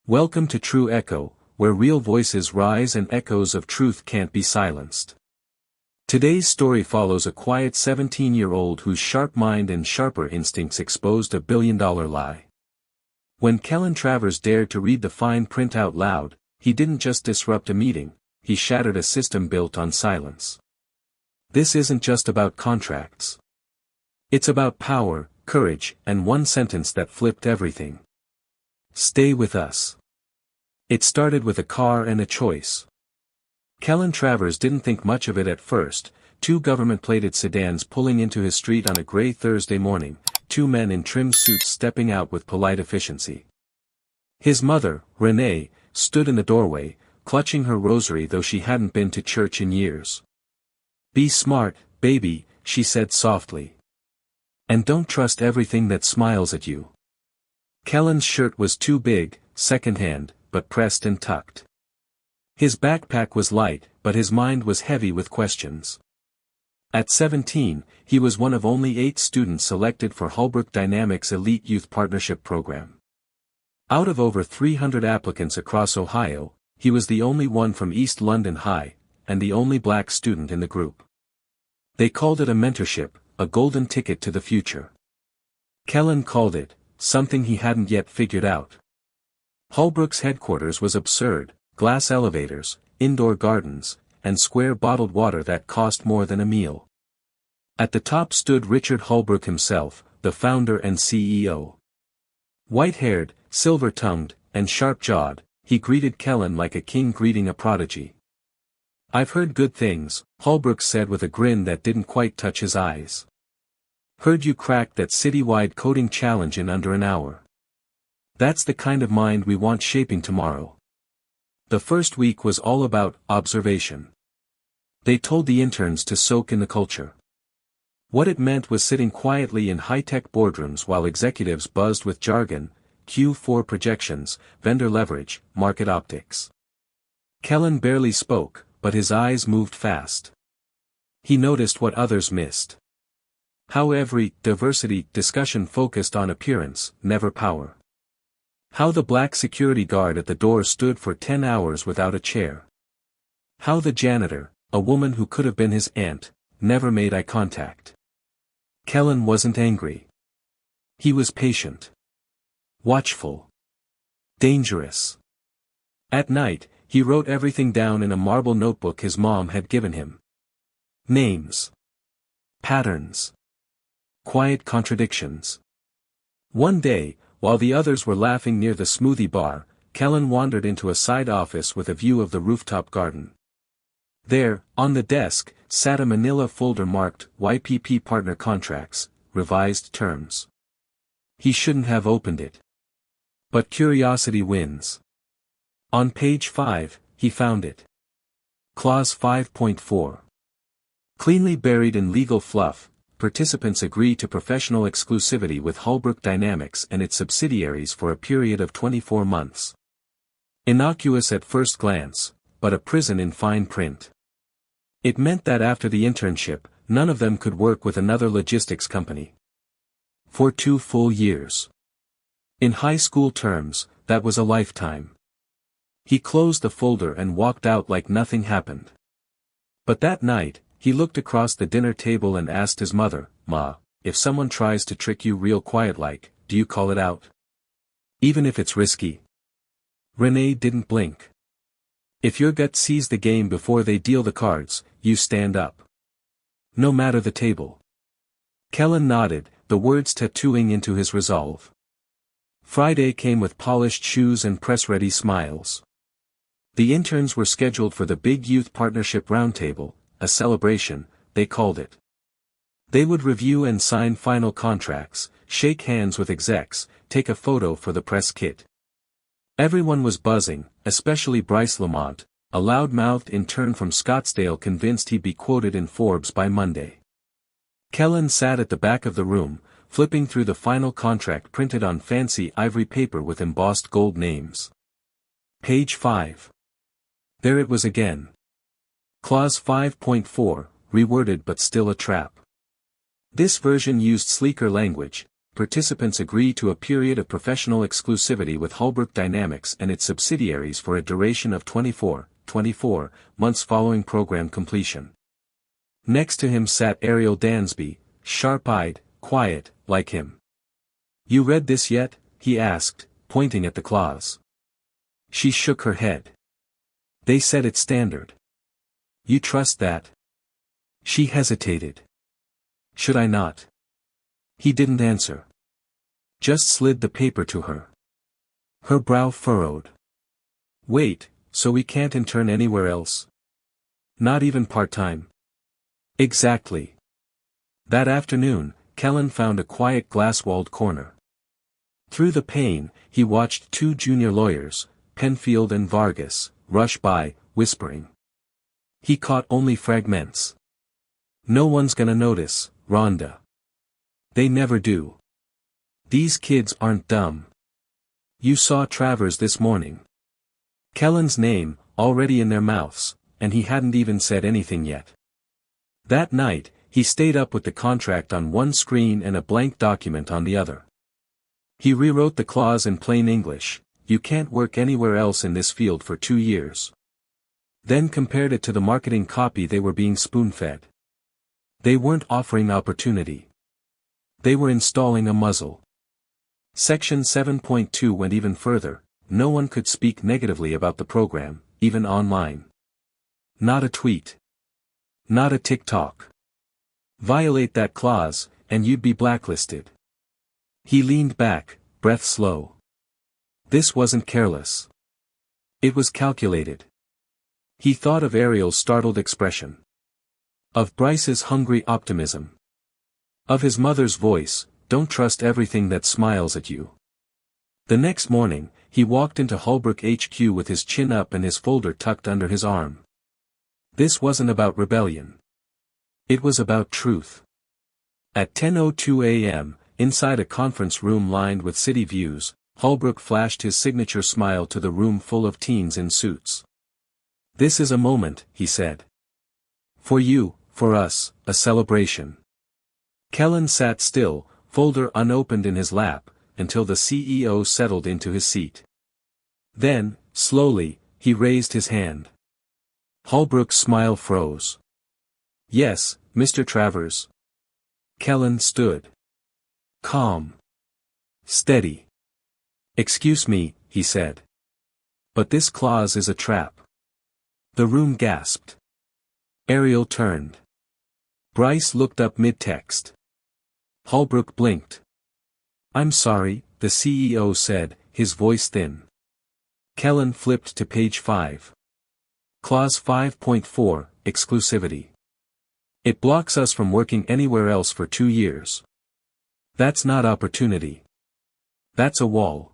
Welcome to True Echo, where real voices rise and echoes of truth can't be silenced. Today's story follows a quiet 17-year-old whose sharp mind and sharper instincts exposed a billion-dollar lie. When Kellen Travers dared to read the fine print out loud, he didn't just disrupt a meeting, he shattered a system built on silence. This isn't just about contracts. It's about power, courage, and one sentence that flipped everything. Stay with us. It started with a car and a choice. Kellen Travers didn't think much of it at first, two government-plated sedans pulling into his street on a gray Thursday morning, two men in trim suits stepping out with polite efficiency. His mother, Renee, stood in the doorway, clutching her rosary though she hadn't been to church in years. "Be smart, baby," she said softly. "And don't trust everything that smiles at you." Kellen's shirt was too big, second-hand, but pressed and tucked. His backpack was light, but his mind was heavy with questions. At 17, he was one of only 8 students selected for Holbrook Dynamics' Elite Youth Partnership Program. Out of over 300 applicants across Ohio, he was the only one from East London High, and the only black student in the group. They called it a mentorship, a golden ticket to the future. Kellen called it something he hadn't yet figured out. Holbrook's headquarters was absurd: glass elevators, indoor gardens, and square bottled water that cost more than a meal. At the top stood Richard Holbrook himself, the founder and CEO. White-haired, silver-tongued, and sharp-jawed, he greeted Kellen like a king greeting a prodigy. "I've heard good things," Holbrook said with a grin that didn't quite touch his eyes. "Heard you cracked that citywide coding challenge in under an hour. That's the kind of mind we want shaping tomorrow." The first week was all about observation. They told the interns to soak in the culture. What it meant was sitting quietly in high-tech boardrooms while executives buzzed with jargon, Q4 projections, vendor leverage, market optics. Kellen barely spoke, but his eyes moved fast. He noticed what others missed. How every diversity discussion focused on appearance, never power. How the black security guard at the door stood for 10 hours without a chair. How the janitor, a woman who could have been his aunt, never made eye contact. Kellen wasn't angry. He was patient. Watchful. Dangerous. At night, he wrote everything down in a marble notebook his mom had given him. Names. Patterns. Quiet contradictions. One day, while the others were laughing near the smoothie bar, Kellen wandered into a side office with a view of the rooftop garden. There, on the desk, sat a manila folder marked YPP Partner Contracts, Revised Terms. He shouldn't have opened it. But curiosity wins. On page 5, he found it. Clause 5.4. Cleanly buried in legal fluff, participants agree to professional exclusivity with Holbrook Dynamics and its subsidiaries for a period of 24 months. Innocuous at first glance, but a prison in fine print. It meant that after the internship, none of them could work with another logistics company. For 2 full years. In high school terms, that was a lifetime. He closed the folder and walked out like nothing happened. But that night, he looked across the dinner table and asked his mother, "Ma, if someone tries to trick you real quiet-like, do you call it out? Even if it's risky?" Renee didn't blink. "If your gut sees the game before they deal the cards, you stand up. No matter the table." Kellen nodded, the words tattooing into his resolve. Friday came with polished shoes and press-ready smiles. The interns were scheduled for the big youth partnership roundtable, a celebration, they called it. They would review and sign final contracts, shake hands with execs, take a photo for the press kit. Everyone was buzzing, especially Bryce Lamont, a loud-mouthed intern from Scottsdale convinced he'd be quoted in Forbes by Monday. Kellen sat at the back of the room, flipping through the final contract printed on fancy ivory paper with embossed gold names. Page 5. There it was again. Clause 5.4, reworded but still a trap. This version used sleeker language, participants agree to a period of professional exclusivity with Holbrook Dynamics and its subsidiaries for a duration of 24 months following program completion. Next to him sat Ariel Dansby, sharp-eyed, quiet, like him. "You read this yet?" he asked, pointing at the clause. She shook her head. "They said it's standard." "You trust that?" She hesitated. "Should I not?" He didn't answer. Just slid the paper to her. Her brow furrowed. "Wait, so we can't intern anywhere else? Not even part-time?" "Exactly." That afternoon, Kellen found a quiet glass-walled corner. Through the pane, he watched two junior lawyers, Penfield and Vargas, rush by, whispering. He caught only fragments. "No one's gonna notice, Rhonda. They never do. These kids aren't dumb. You saw Travers this morning." Kellen's name, already in their mouths, and he hadn't even said anything yet. That night, he stayed up with the contract on one screen and a blank document on the other. He rewrote the clause in plain English: "You can't work anywhere else in this field for 2 years." Then compared it to the marketing copy they were being spoon-fed. They weren't offering opportunity. They were installing a muzzle. Section 7.2 went even further: no one could speak negatively about the program, even online. Not a tweet. Not a TikTok. Violate that clause, and you'd be blacklisted. He leaned back, breath slow. This wasn't careless. It was calculated. He thought of Ariel's startled expression. Of Bryce's hungry optimism. Of his mother's voice, "Don't trust everything that smiles at you." The next morning, he walked into Holbrook HQ with his chin up and his folder tucked under his arm. This wasn't about rebellion. It was about truth. At 10:02 a.m., inside a conference room lined with city views, Holbrook flashed his signature smile to the room full of teens in suits. "This is a moment," he said. "For you, for us, a celebration." Kellen sat still, folder unopened in his lap, until the CEO settled into his seat. Then, slowly, he raised his hand. Holbrook's smile froze. "Yes, Mr. Travers." Kellen stood. Calm. Steady. "Excuse me," he said. "But this clause is a trap." The room gasped. Ariel turned. Bryce looked up mid-text. Holbrook blinked. "I'm sorry," the CEO said, his voice thin. Kellen flipped to page 5. Clause 5.4, Exclusivity. "It blocks us from working anywhere else for 2 years. That's not opportunity. That's a wall."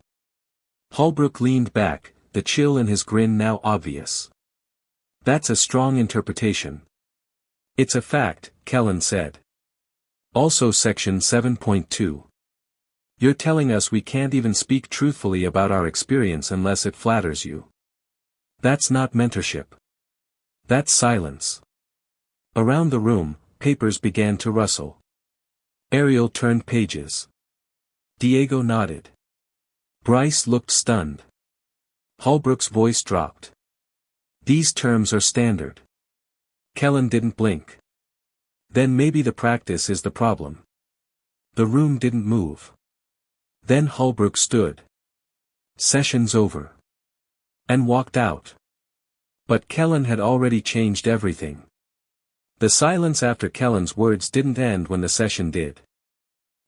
Holbrook leaned back, the chill in his grin now obvious. "That's a strong interpretation." "It's a fact," Kellen said. "Also section 7.2. You're telling us we can't even speak truthfully about our experience unless it flatters you. That's not mentorship. That's silence." Around the room, papers began to rustle. Ariel turned pages. Diego nodded. Bryce looked stunned. Holbrook's voice dropped. "These terms are standard." Kellen didn't blink. "Then maybe the practice is the problem." The room didn't move. Then Holbrook stood. "Session's over." And walked out. But Kellen had already changed everything. The silence after Kellen's words didn't end when the session did.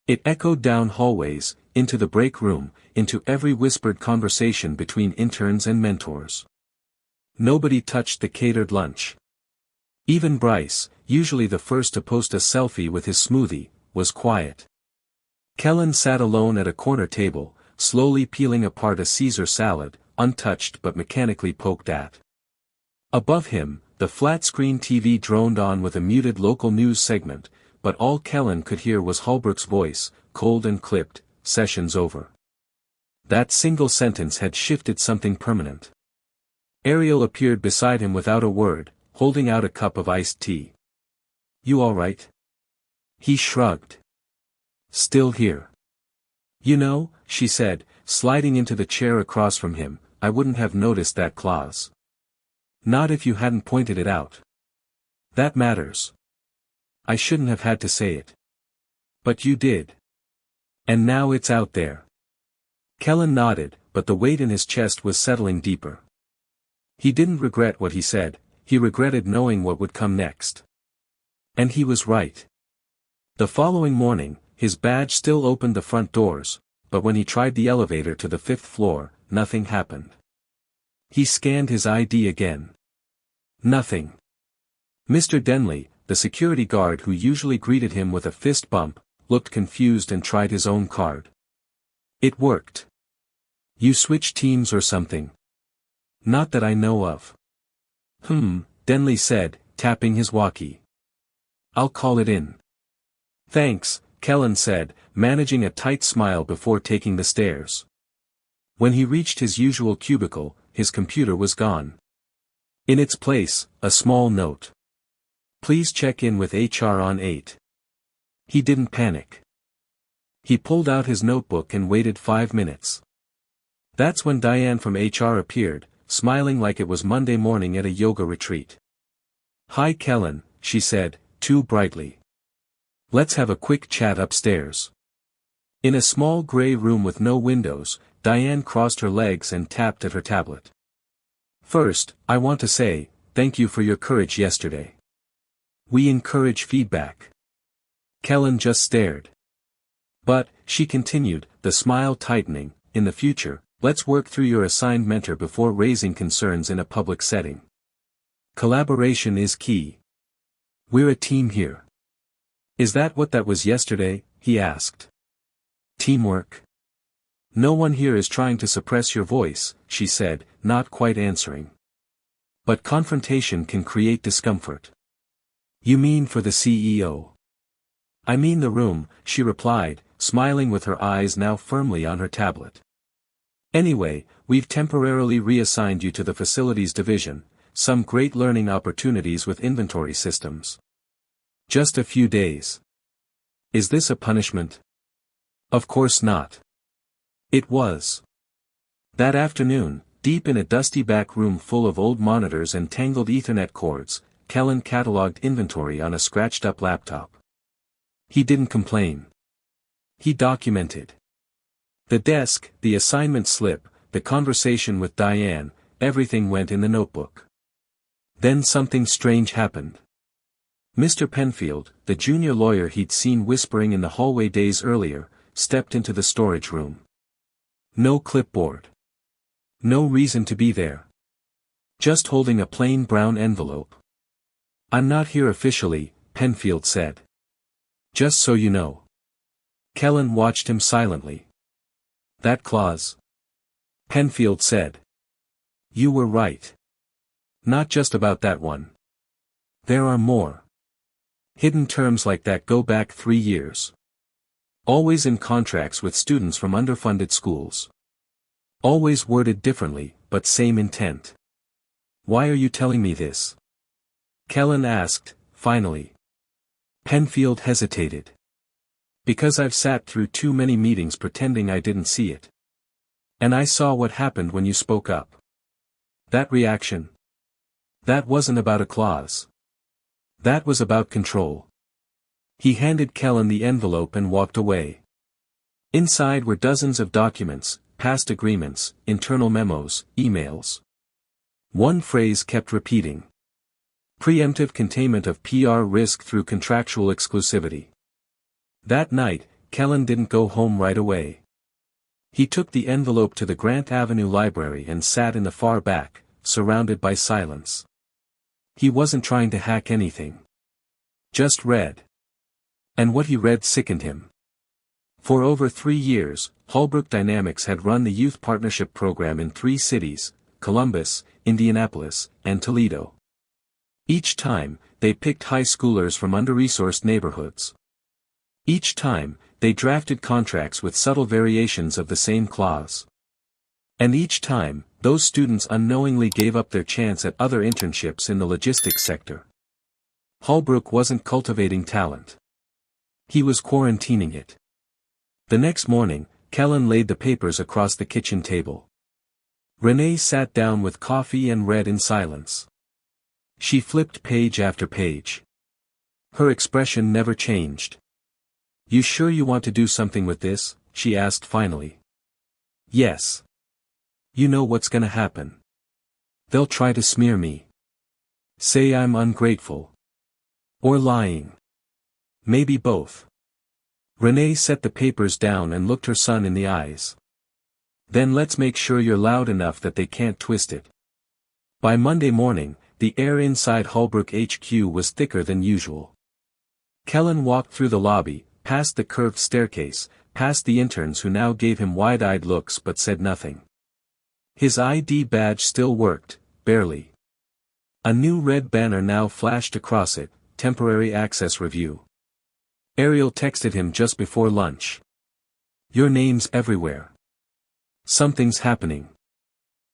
It echoed down hallways, into the break room, into every whispered conversation between interns and mentors. Nobody touched the catered lunch. Even Bryce, usually the first to post a selfie with his smoothie, was quiet. Kellen sat alone at a corner table, slowly peeling apart a Caesar salad, untouched but mechanically poked at. Above him, the flat-screen TV droned on with a muted local news segment, but all Kellen could hear was Holbrook's voice, cold and clipped, "Session's over." That single sentence had shifted something permanent. Ariel appeared beside him without a word, holding out a cup of iced tea. "You all right?" He shrugged. "Still here. She said, sliding into the chair across from him, I wouldn't have noticed that clause. Not if you hadn't pointed it out. That matters. I shouldn't have had to say it. But you did. And now it's out there. Kellen nodded, but the weight in his chest was settling deeper. He didn't regret what he said, he regretted knowing what would come next. And he was right. The following morning, his badge still opened the front doors, but when he tried the elevator to the 5th floor, nothing happened. He scanned his ID again. Nothing. Mr. Denley, the security guard who usually greeted him with a fist bump, looked confused and tried his own card. It worked. You switched teams or something? Not that I know of. Denley said, tapping his walkie. I'll call it in. Thanks, Kellen said, managing a tight smile before taking the stairs. When he reached his usual cubicle, his computer was gone. In its place, a small note. Please check in with HR on 8. He didn't panic. He pulled out his notebook and waited 5 minutes. That's when Diane from HR appeared, smiling like it was Monday morning at a yoga retreat. Hi Kellen, she said, too brightly. Let's have a quick chat upstairs. In a small gray room with no windows, Diane crossed her legs and tapped at her tablet. First, I want to say, thank you for your courage yesterday. We encourage feedback. Kellen just stared. But, she continued, the smile tightening, in the future, let's work through your assigned mentor before raising concerns in a public setting. Collaboration is key. We're a team here. Is that what that was yesterday? He asked. Teamwork? No one here is trying to suppress your voice, she said, not quite answering. But confrontation can create discomfort. You mean for the CEO? I mean the room, she replied, smiling with her eyes now firmly on her tablet. Anyway, we've temporarily reassigned you to the facilities division, some great learning opportunities with inventory systems. Just a few days. Is this a punishment? Of course not. It was. That afternoon, deep in a dusty back room full of old monitors and tangled Ethernet cords, Kellen cataloged inventory on a scratched-up laptop. He didn't complain. He documented. The desk, the assignment slip, the conversation with Diane, everything went in the notebook. Then something strange happened. Mr. Penfield, the junior lawyer he'd seen whispering in the hallway days earlier, stepped into the storage room. No clipboard. No reason to be there. Just holding a plain brown envelope. I'm not here officially, Penfield said. Just so you know. Kellen watched him silently. That clause? Penfield said. You were right. Not just about that one. There are more. Hidden terms like that go back 3 years. Always in contracts with students from underfunded schools. Always worded differently, but same intent. Why are you telling me this? Kellen asked, finally. Penfield hesitated. Because I've sat through too many meetings pretending I didn't see it. And I saw what happened when you spoke up. That reaction. That wasn't about a clause. That was about control. He handed Kellen the envelope and walked away. Inside were dozens of documents, past agreements, internal memos, emails. One phrase kept repeating. Preemptive containment of PR risk through contractual exclusivity. That night, Kellen didn't go home right away. He took the envelope to the Grant Avenue Library and sat in the far back, surrounded by silence. He wasn't trying to hack anything. Just read. And what he read sickened him. For over 3 years, Holbrook Dynamics had run the Youth Partnership Program in 3 cities, Columbus, Indianapolis, and Toledo. Each time, they picked high schoolers from under-resourced neighborhoods. Each time, they drafted contracts with subtle variations of the same clause. And each time, those students unknowingly gave up their chance at other internships in the logistics sector. Holbrook wasn't cultivating talent. He was quarantining it. The next morning, Kellen laid the papers across the kitchen table. Renee sat down with coffee and read in silence. She flipped page after page. Her expression never changed. "You sure you want to do something with this?" she asked finally. "Yes. You know what's gonna happen. They'll try to smear me. Say I'm ungrateful. Or lying. Maybe both." Renee set the papers down and looked her son in the eyes. "Then let's make sure you're loud enough that they can't twist it." By Monday morning, the air inside Holbrook HQ was thicker than usual. Kellen walked through the lobby, past the curved staircase, past the interns who now gave him wide-eyed looks but said nothing. His ID badge still worked, barely. A new red banner now flashed across it, temporary access review. Ariel texted him just before lunch. "Your name's everywhere. Something's happening."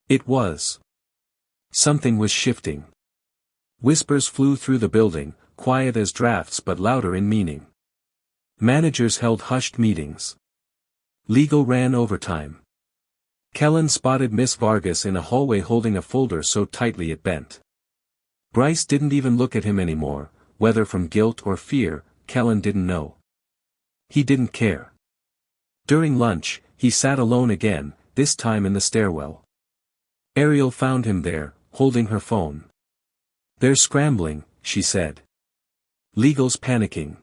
It was. Something was shifting. Whispers flew through the building, quiet as drafts but louder in meaning. Managers held hushed meetings. Legal ran overtime. Kellen spotted Miss Vargas in a hallway holding a folder so tightly it bent. Bryce didn't even look at him anymore, whether from guilt or fear, Kellen didn't know. He didn't care. During lunch, he sat alone again, this time in the stairwell. Ariel found him there, holding her phone. "They're scrambling," she said. "Legal's panicking.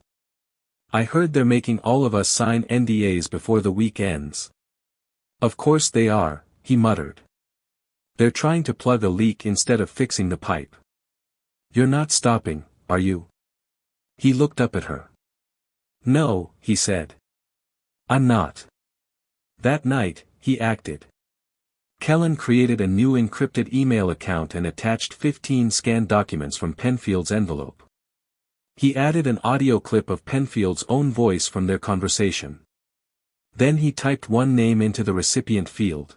I heard they're making all of us sign NDAs before the week ends." "Of course they are," he muttered. "They're trying to plug a leak instead of fixing the pipe. You're not stopping, are you?" He looked up at her. "No," he said. "I'm not." That night, he acted. Kellen created a new encrypted email account and attached 15 scanned documents from Penfield's envelope. He added an audio clip of Penfield's own voice from their conversation. Then he typed one name into the recipient field.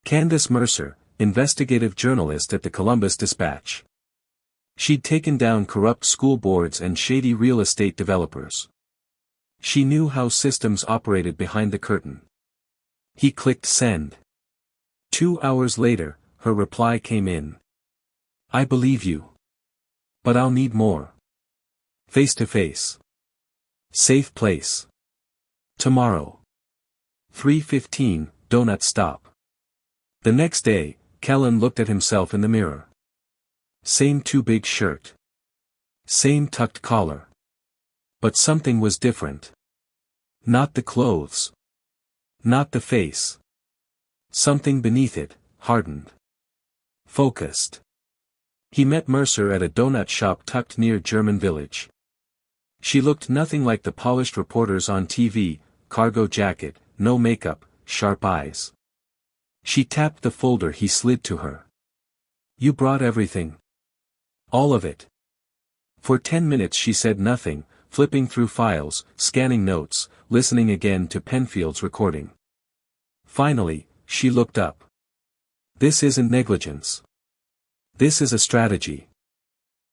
Candace Mercer, investigative journalist at the Columbus Dispatch. She'd taken down corrupt school boards and shady real estate developers. She knew how systems operated behind the curtain. He clicked send. 2 hours later, her reply came in. "I believe you. But I'll need more. Face to face. Safe place. Tomorrow. 3:15, donut stop." The next day, Kellen looked at himself in the mirror. Same too big shirt. Same tucked collar. But something was different. Not the clothes. Not the face. Something beneath it, hardened. Focused. He met Mercer at a donut shop tucked near German Village. She looked nothing like the polished reporters on TV, cargo jacket, no makeup, sharp eyes. She tapped the folder he slid to her. "You brought everything." "All of it." For 10 minutes she said nothing, flipping through files, scanning notes, listening again to Penfield's recording. Finally, she looked up. "This isn't negligence. This is a strategy."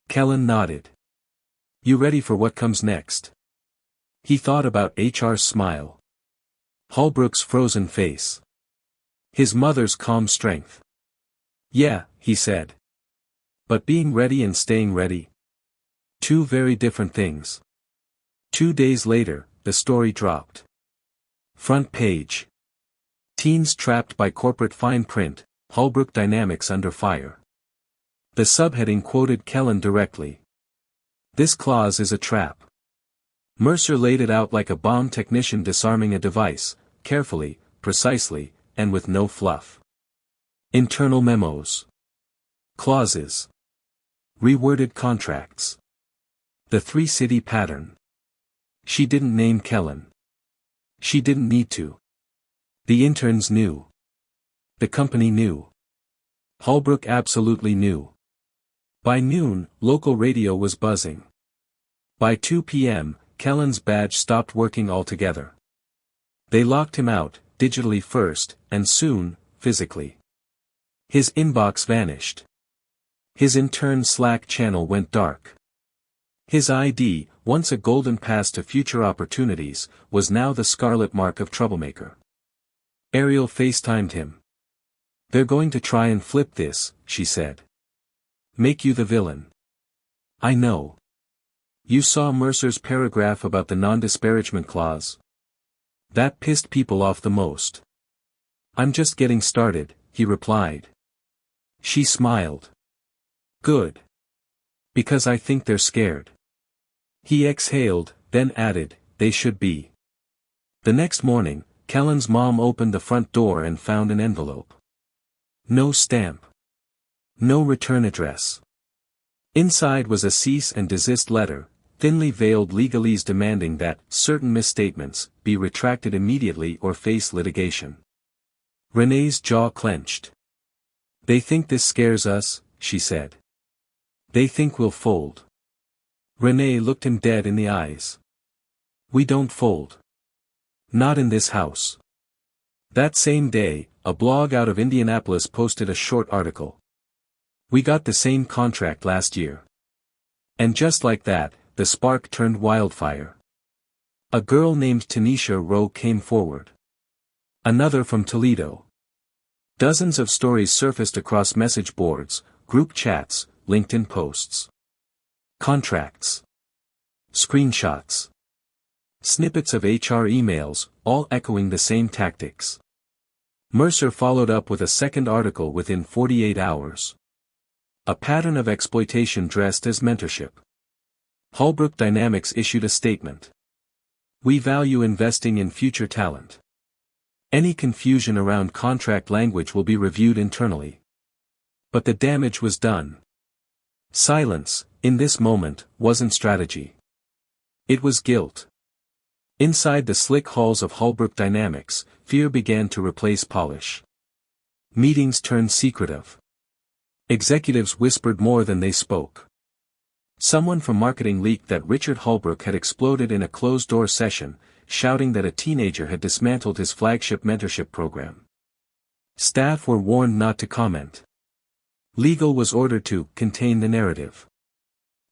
Kellen nodded. "You ready for what comes next?" He thought about HR's smile. Holbrook's frozen face. His mother's calm strength. "Yeah," he said. "But being ready and staying ready. Two very different things." 2 days later, the story dropped. Front page. Teens trapped by corporate fine print, Holbrook dynamics under fire. The subheading quoted Kellen directly. "This clause is a trap." Mercer laid it out like a bomb technician disarming a device, carefully, precisely, and with no fluff. Internal memos. Clauses. Reworded contracts. The three-city pattern. She didn't name Kellen. She didn't need to. The interns knew. The company knew. Holbrook absolutely knew. By noon, local radio was buzzing. By 2 p.m., Kellen's badge stopped working altogether. They locked him out, digitally first, and soon, physically. His inbox vanished. His intern Slack channel went dark. His ID, once a golden pass to future opportunities, was now the scarlet mark of troublemaker. Ariel FaceTimed him. "They're going to try and flip this," she said. "Make you the villain." "I know. You saw Mercer's paragraph about the non-disparagement clause? That pissed people off the most." "I'm just getting started," he replied. She smiled. "Good. Because I think they're scared." He exhaled, then added, "They should be." The next morning, Kellen's mom opened the front door and found an envelope. No stamp. No return address. Inside was a cease and desist letter, thinly veiled legalese demanding that certain misstatements be retracted immediately or face litigation. Renee's jaw clenched. "They think this scares us," she said. "They think we'll fold." Renee looked him dead in the eyes. "We don't fold. Not in this house." That same day, a blog out of Indianapolis posted a short article. "We got the same contract last year." And just like that, the spark turned wildfire. A girl named Tanisha Rowe came forward. Another from Toledo. Dozens of stories surfaced across message boards, group chats, LinkedIn posts. Contracts. Screenshots. Snippets of HR emails, all echoing the same tactics. Mercer followed up with a second article within 48 hours. A pattern of exploitation dressed as mentorship. Holbrook Dynamics issued a statement. "We value investing in future talent. Any confusion around contract language will be reviewed internally." But the damage was done. Silence, in this moment, wasn't strategy. It was guilt. Inside the slick halls of Holbrook Dynamics, fear began to replace polish. Meetings turned secretive. Executives whispered more than they spoke. Someone from marketing leaked that Richard Holbrook had exploded in a closed-door session, shouting that a teenager had dismantled his flagship mentorship program. Staff were warned not to comment. Legal was ordered to contain the narrative.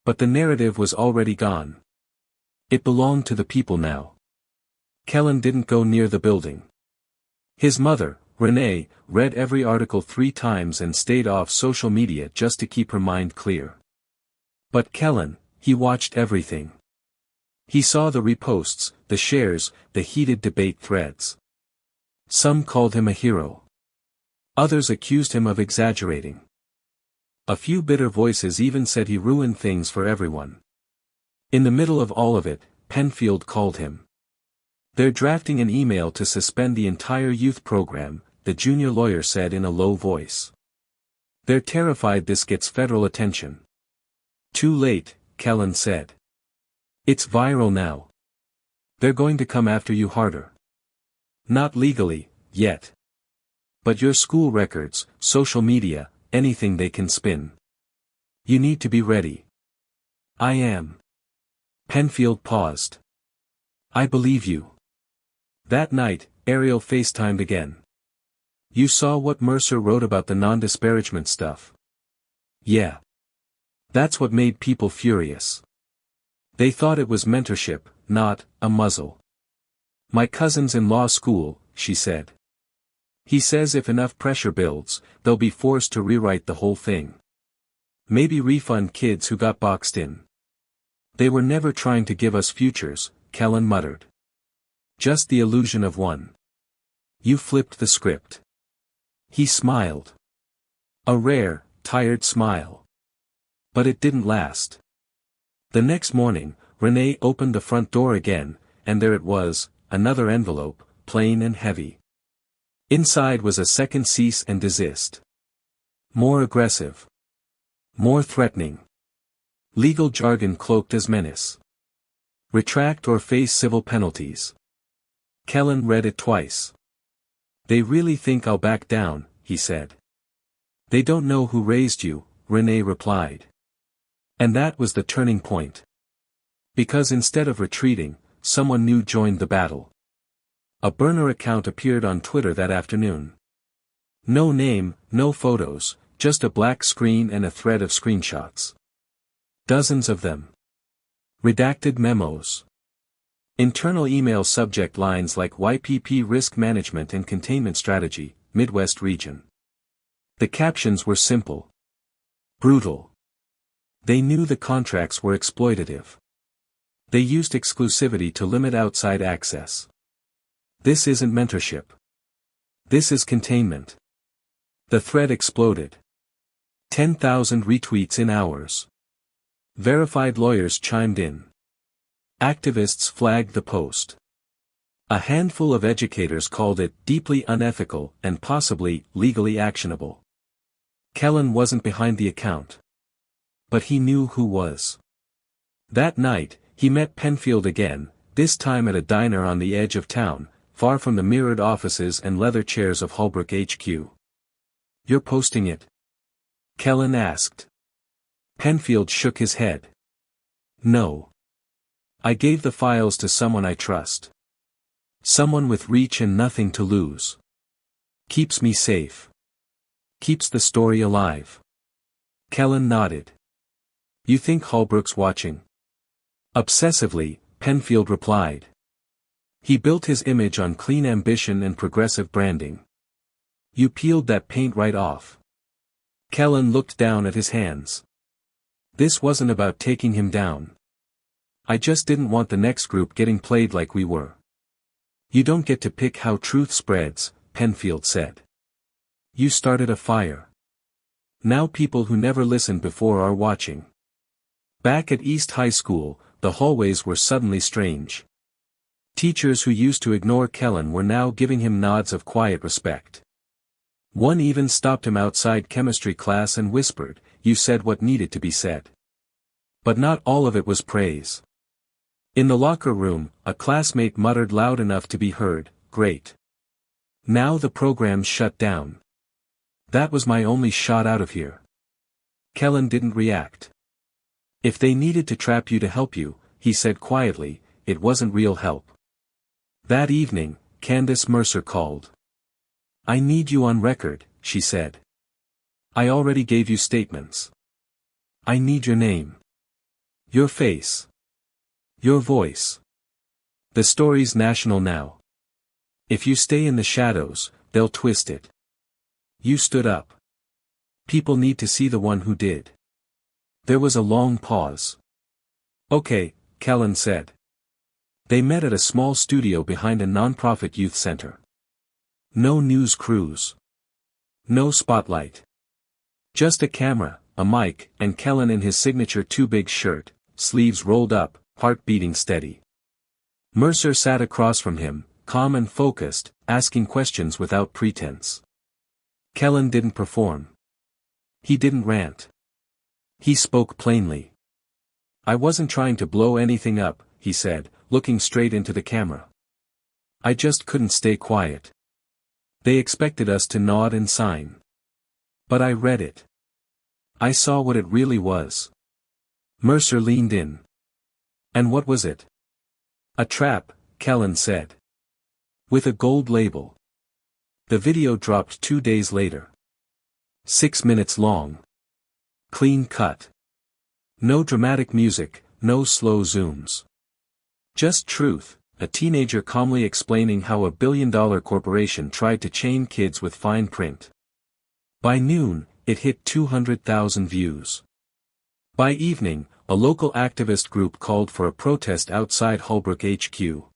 But the narrative was already gone. It belonged to the people now. Kellen didn't go near the building. His mother, Renee, read every article 3 times and stayed off social media just to keep her mind clear. But Kellen, he watched everything. He saw the reposts, the shares, the heated debate threads. Some called him a hero. Others accused him of exaggerating. A few bitter voices even said he ruined things for everyone. In the middle of all of it, Penfield called him. "They're drafting an email to suspend the entire youth program," the junior lawyer said in a low voice. "They're terrified this gets federal attention." "Too late," Kellen said. "It's viral now. They're going to come after you harder. Not legally, yet. But your school records, social media, anything they can spin. You need to be ready." "I am." Penfield paused. "I believe you." That night, Ariel FaceTimed again. "You saw what Mercer wrote about the non-disparagement stuff?" "Yeah. That's what made people furious. They thought it was mentorship, not a muzzle. My cousin's in law school," she said. "He says if enough pressure builds, they'll be forced to rewrite the whole thing. Maybe refund kids who got boxed in." "They were never trying to give us futures," Kellen muttered. "Just the illusion of one. You flipped the script." He smiled. A rare, tired smile. But it didn't last. The next morning, Renee opened the front door again, and there it was, another envelope, plain and heavy. Inside was a second cease and desist. More aggressive. More threatening. Legal jargon cloaked as menace. "Retract or face civil penalties." Kellen read it twice. "They really think I'll back down," he said. "They don't know who raised you," Renee replied. And that was the turning point. Because instead of retreating, someone new joined the battle. A burner account appeared on Twitter that afternoon. No name, no photos, just a black screen and a thread of screenshots. Dozens of them. Redacted memos. Internal email subject lines like YPP Risk Management and Containment Strategy, Midwest Region. The captions were simple. Brutal. They knew the contracts were exploitative. They used exclusivity to limit outside access. This isn't mentorship. This is containment. The thread exploded. 10,000 retweets in hours. Verified lawyers chimed in. Activists flagged the post. A handful of educators called it deeply unethical and possibly legally actionable. Kellen wasn't behind the account. But he knew who was. That night, he met Penfield again, this time at a diner on the edge of town, far from the mirrored offices and leather chairs of Holbrook HQ. "You're posting it?" Kellen asked. Penfield shook his head. "No. I gave the files to someone I trust. Someone with reach and nothing to lose. Keeps me safe. Keeps the story alive." Kellen nodded. "You think Holbrook's watching?" Obsessively, Penfield replied. He built his image on clean ambition and progressive branding. "You peeled that paint right off." Kellen looked down at his hands. "This wasn't about taking him down. I just didn't want the next group getting played like we were." "You don't get to pick how truth spreads," Penfield said. "You started a fire. Now people who never listened before are watching." Back at East High School, the hallways were suddenly strange. Teachers who used to ignore Kellen were now giving him nods of quiet respect. One even stopped him outside chemistry class and whispered, "You said what needed to be said." But not all of it was praise. In the locker room, a classmate muttered loud enough to be heard, "Great. Now the program's shut down. That was my only shot out of here." Kellen didn't react. "If they needed to trap you to help you," he said quietly, "it wasn't real help." That evening, Candace Mercer called. "I need you on record," she said. "I already gave you statements. I need your name. Your face. Your voice. The story's national now. If you stay in the shadows, they'll twist it." You stood up. "People need to see the one who did." There was a long pause. "Okay," Kellen said. They met at a small studio behind a nonprofit youth center. No news crews. No spotlight. Just a camera, a mic, and Kellen in his signature too-big shirt, sleeves rolled up, heart beating steady. Mercer sat across from him, calm and focused, asking questions without pretense. Kellen didn't perform. He didn't rant. He spoke plainly. "I wasn't trying to blow anything up," he said, looking straight into the camera. "I just couldn't stay quiet. They expected us to nod and sign. But I read it. I saw what it really was." Mercer leaned in. "And what was it?" "A trap," Kellen said. "With a gold label." The video dropped 2 days later. 6 minutes long. Clean cut. No dramatic music, no slow zooms. Just truth, a teenager calmly explaining how a billion-dollar corporation tried to chain kids with fine print. By noon, it hit 200,000 views. By evening, a local activist group called for a protest outside Holbrook HQ.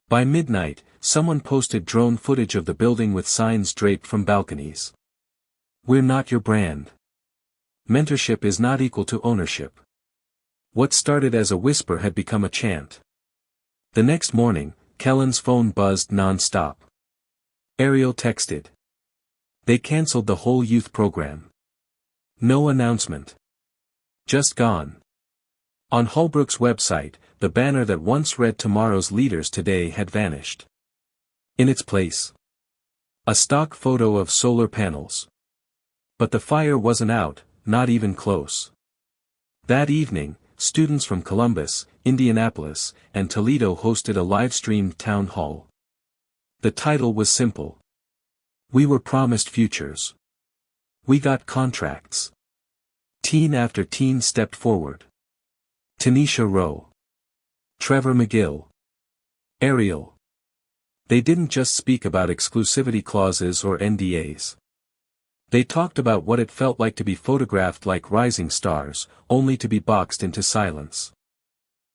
By midnight, someone posted drone footage of the building with signs draped from balconies. "We're not your brand. Mentorship is not equal to ownership." What started as a whisper had become a chant. The next morning, Kellen's phone buzzed non-stop. Ariel texted. They cancelled the whole youth program. No announcement. Just gone. On Holbrook's website, the banner that once read "Tomorrow's Leaders Today" had vanished. In its place, a stock photo of solar panels. But the fire wasn't out, not even close. That evening, students from Columbus, Indianapolis, and Toledo hosted a live-streamed town hall. The title was simple. We were promised futures. We got contracts. Teen after teen stepped forward. Tanisha Rowe. Trevor McGill. Ariel. They didn't just speak about exclusivity clauses or NDAs. They talked about what it felt like to be photographed like rising stars, only to be boxed into silence.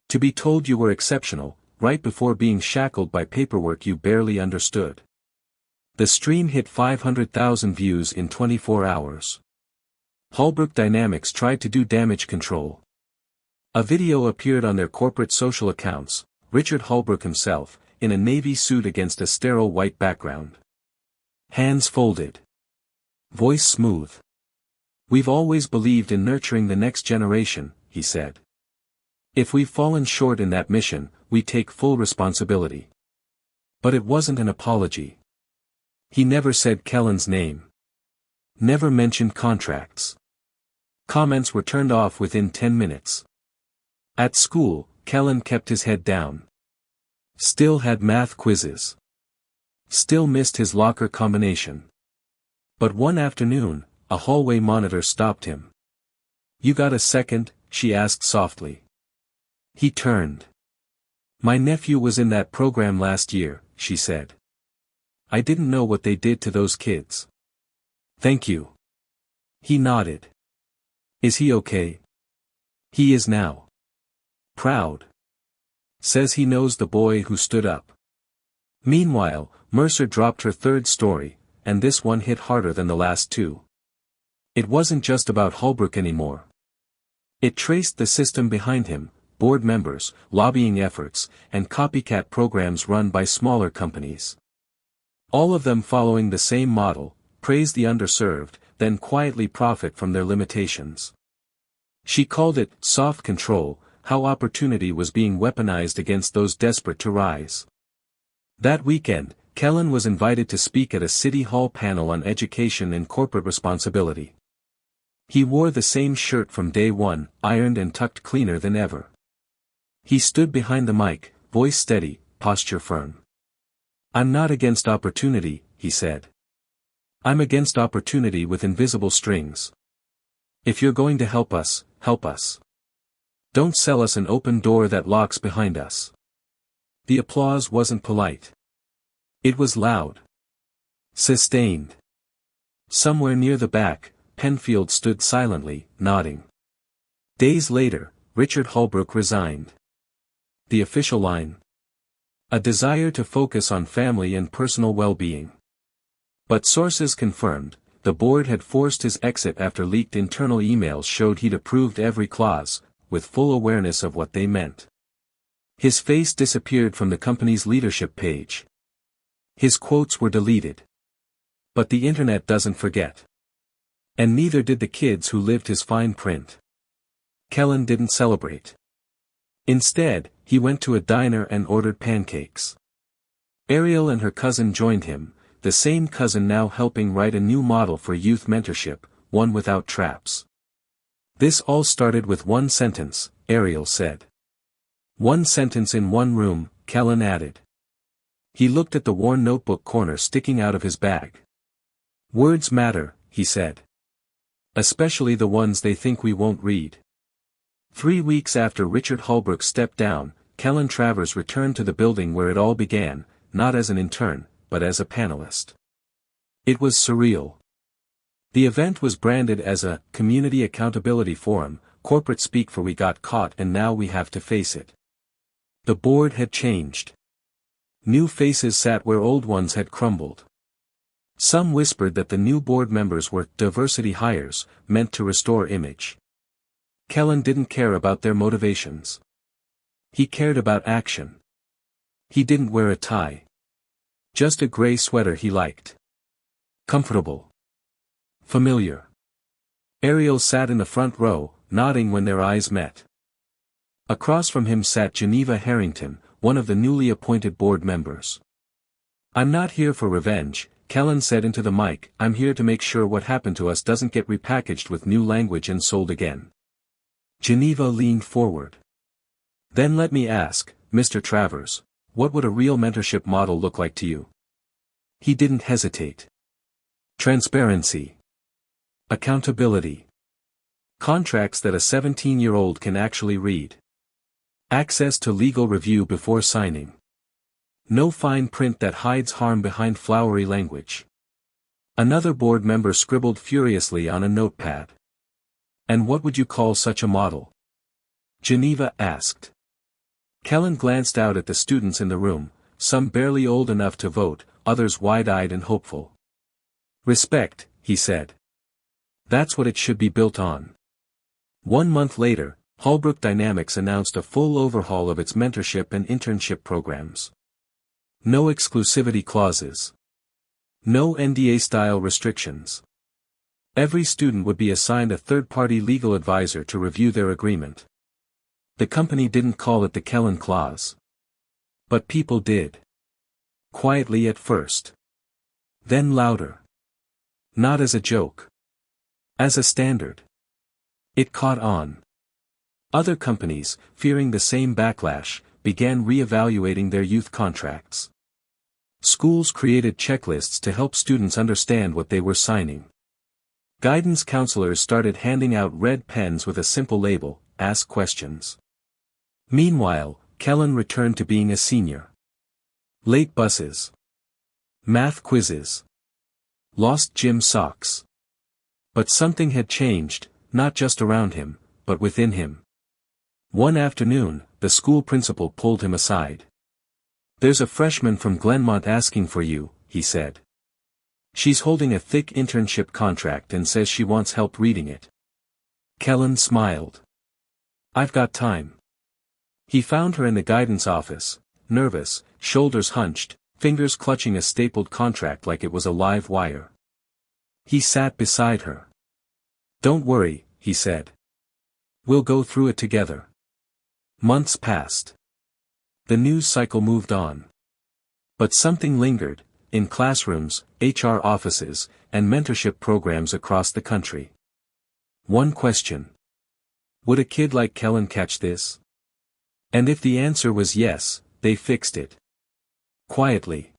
To be told you were exceptional, right before being shackled by paperwork you barely understood. The stream hit 500,000 views in 24 hours. Holbrook Dynamics tried to do damage control. A video appeared on their corporate social accounts, Richard Holbrook himself, in a navy suit against a sterile white background. Hands folded. Voice smooth. "We've always believed in nurturing the next generation," he said. "If we've fallen short in that mission, we take full responsibility." But it wasn't an apology. He never said Kellen's name. Never mentioned contracts. Comments were turned off within 10 minutes. At school, Kellen kept his head down. Still had math quizzes. Still missed his locker combination. But one afternoon, a hallway monitor stopped him. "You got a second?" she asked softly. He turned. "My nephew was in that program last year," she said. "I didn't know what they did to those kids." "Thank you." He nodded. "Is he okay?" "He is now. Proud. Says he knows the boy who stood up." Meanwhile, Mercer dropped her third story, and this one hit harder than the last two. It wasn't just about Holbrook anymore. It traced the system behind him, board members, lobbying efforts, and copycat programs run by smaller companies. All of them following the same model: praise the underserved, then quietly profit from their limitations. She called it soft control, how opportunity was being weaponized against those desperate to rise. That weekend, Kellen was invited to speak at a city hall panel on education and corporate responsibility. He wore the same shirt from day one, ironed and tucked cleaner than ever. He stood behind the mic, voice steady, posture firm. "I'm not against opportunity," he said. "I'm against opportunity with invisible strings. If you're going to help us, help us. Don't sell us an open door that locks behind us." The applause wasn't polite. It was loud. Sustained. Somewhere near the back, Penfield stood silently, nodding. Days later, Richard Holbrook resigned. The official line? A desire to focus on family and personal well-being. But sources confirmed, the board had forced his exit after leaked internal emails showed he'd approved every clause, with full awareness of what they meant. His face disappeared from the company's leadership page. His quotes were deleted. But the internet doesn't forget. And neither did the kids who lived his fine print. Kellen didn't celebrate. Instead, he went to a diner and ordered pancakes. Ariel and her cousin joined him, the same cousin now helping write a new model for youth mentorship, one without traps. "This all started with one sentence," Ariel said. "One sentence in one room," Kellen added. He looked at the worn notebook corner sticking out of his bag. "Words matter," he said. "Especially the ones they think we won't read." 3 weeks after Richard Holbrook stepped down, Kellen Travers returned to the building where it all began, not as an intern, but as a panelist. It was surreal. The event was branded as a community accountability forum, corporate speak for "we got caught and now we have to face it." The board had changed. New faces sat where old ones had crumbled. Some whispered that the new board members were diversity hires, meant to restore image. Kellen didn't care about their motivations. He cared about action. He didn't wear a tie. Just a gray sweater he liked. Comfortable. Familiar. Ariel sat in the front row, nodding when their eyes met. Across from him sat Geneva Harrington, one of the newly appointed board members. "I'm not here for revenge," Kellen said into the mic. "I'm here to make sure what happened to us doesn't get repackaged with new language and sold again." Geneva leaned forward. "Then let me ask, Mr. Travers, what would a real mentorship model look like to you?" He didn't hesitate. Transparency. Accountability. Contracts that a 17-year-old can actually read. Access to legal review before signing. No fine print that hides harm behind flowery language. Another board member scribbled furiously on a notepad. And what would you call such a model? Geneva asked. Kellen glanced out at the students in the room, some barely old enough to vote, others wide-eyed and hopeful. Respect, he said. That's what it should be built on. 1 month later, Holbrook Dynamics announced a full overhaul of its mentorship and internship programs. No exclusivity clauses. No NDA-style restrictions. Every student would be assigned a third-party legal advisor to review their agreement. The company didn't call it the Kellen Clause. But people did. Quietly at first. Then louder. Not as a joke. As a standard. It caught on. Other companies, fearing the same backlash, began re-evaluating their youth contracts. Schools created checklists to help students understand what they were signing. Guidance counselors started handing out red pens with a simple label, "Ask questions." Meanwhile, Kellen returned to being a senior. Late buses. Math quizzes. Lost gym socks. But something had changed, not just around him, but within him. One afternoon, the school principal pulled him aside. "There's a freshman from Glenmont asking for you," he said. "She's holding a thick internship contract and says she wants help reading it." Kellen smiled. "I've got time." He found her in the guidance office, nervous, shoulders hunched, fingers clutching a stapled contract like it was a live wire. He sat beside her. "Don't worry," he said. "We'll go through it together." Months passed. The news cycle moved on. But something lingered, in classrooms, HR offices, and mentorship programs across the country. One question. Would a kid like Kellen catch this? And if the answer was yes, they fixed it. Quietly.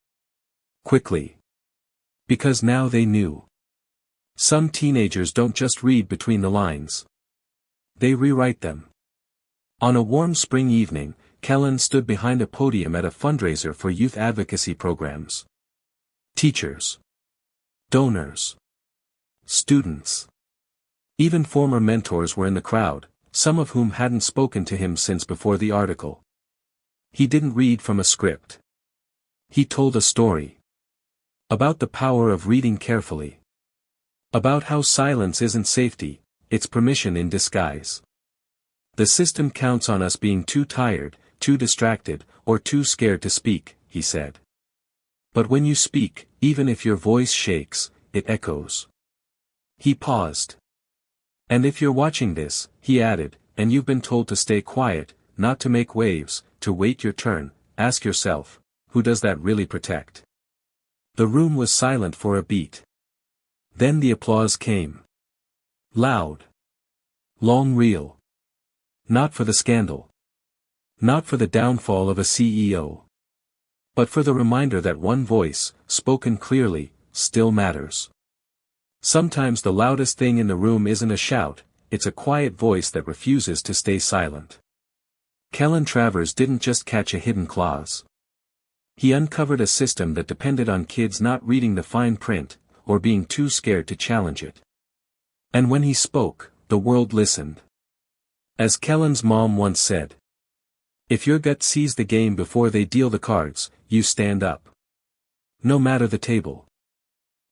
Quickly. Because now they knew. Some teenagers don't just read between the lines. They rewrite them. On a warm spring evening, Kellen stood behind a podium at a fundraiser for youth advocacy programs. Teachers. Donors. Students. Even former mentors were in the crowd, some of whom hadn't spoken to him since before the article. He didn't read from a script. He told a story. About the power of reading carefully. About how silence isn't safety, it's permission in disguise. The system counts on us being too tired, too distracted, or too scared to speak, he said. But when you speak, even if your voice shakes, it echoes. He paused. And if you're watching this, he added, and you've been told to stay quiet, not to make waves, to wait your turn, ask yourself, who does that really protect? The room was silent for a beat. Then the applause came. Loud. Long reel. Not for the scandal. Not for the downfall of a CEO. But for the reminder that one voice, spoken clearly, still matters. Sometimes the loudest thing in the room isn't a shout, it's a quiet voice that refuses to stay silent. Kellen Travers didn't just catch a hidden clause. He uncovered a system that depended on kids not reading the fine print, or being too scared to challenge it. And when he spoke, the world listened. As Kellen's mom once said, "If your gut sees the game before they deal the cards, you stand up. No matter the table."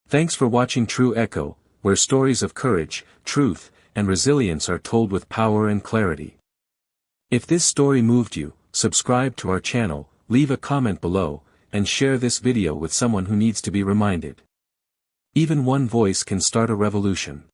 Thanks for watching True Echo, where stories of courage, truth, and resilience are told with power and clarity. If this story moved you, subscribe to our channel, leave a comment below, and share this video with someone who needs to be reminded. Even one voice can start a revolution.